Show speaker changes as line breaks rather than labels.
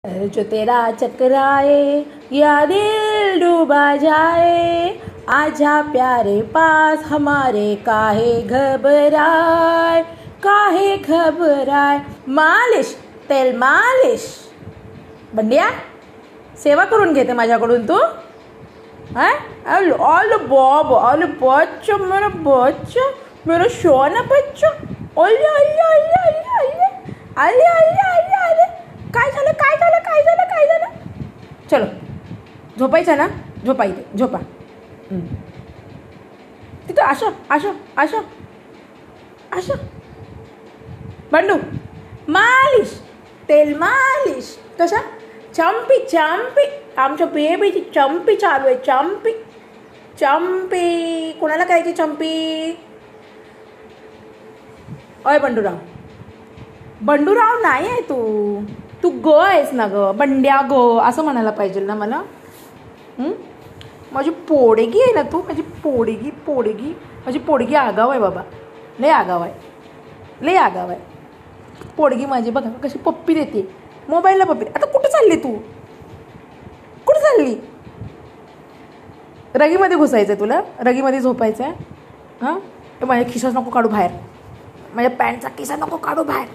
जो तेरा चकराए या दिल डूबा जाए, आजा प्यारे पास हमारे, काहे घबराए. मालिश, तेल मालिश. बंड्या, सेवा करून घेते माझ्याकडून तू. ऑल बच्चा, मेरा सोना बच्चा. ओले ओले ओले ओले ओले आले आले. काय झालं. चलो, झोपायचं ना, झोपा. तिथं आशा. बंडू, मालिश, तेल मालिश. कशा? चंपी. आमच्या बेबीची चंपी चालू आहे. चंपी कोणाला करायची चंपी? ओय बंडूराव नाही आहे तू ग आहेस ना ग, बंड्या ग असं म्हणायला पाहिजे ना मला. माझी पोडगी आहे ना तू, माझी पोडगी आगाव आहे बाबा, लय आगाव आहे. पोडगी माझी बघा कशी पप्पी देते, मोबाईलला पप्पी. आता कुठं चालली तू? रगीमध्ये घुसायचं आहे तुला, रगीमध्ये झोपायचं आहे. हां, माझ्या खिशात नको काढू बाहेर, माझ्या पॅन्टचा खिसा नको काढू बाहेर.